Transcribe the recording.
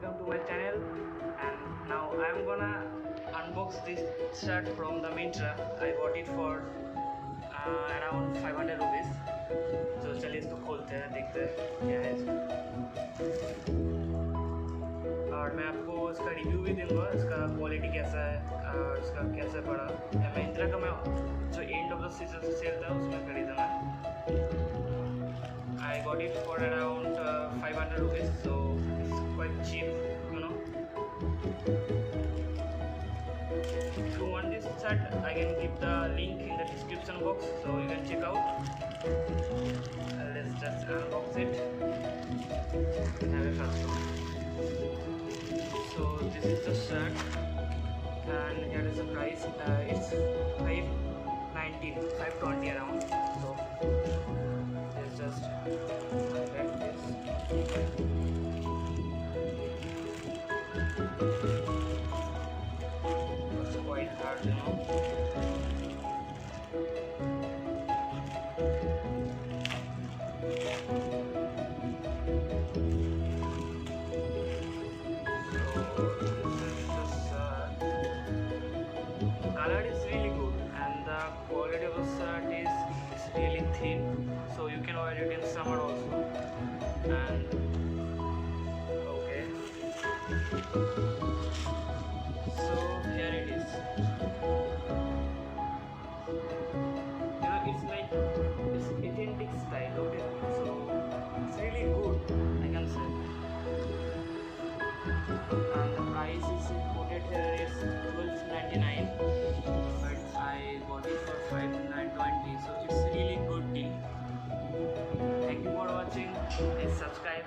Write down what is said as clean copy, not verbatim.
welcome to my channel. And now I am gonna unbox this shirt from the Myntra. I bought it for around 500 rupees. तो चलिए इसको खोलते हैं, देखते हैं क्या है इसमें। और मैं आपको इसका रिव्यू भी दूंगा, इसका क्वालिटी कैसा है और इसका कैसा पड़ा। Myntra का मैं जो end of the season cell था उसमें खरीदा मैं। I got it for around 500 rupees, so it's quite cheap, you know. If you want this shirt, I can give the link in the description box, so you can check out. Let's just unbox it. Have a first look. So this is the shirt, and here is the price. It's 520 around. So let's just unwrap this. It's quite hard, you know. Color is really good and the quality of the shirt is really thin, so you can wear it in summer also. And okay, so here it is. You know, it's like it's authentic style, okay, so it's really good, I can say. And the price is quoted here is 12.99, but I bought it for 5.20, so it's really good deal. Thank you for watching. Please subscribe.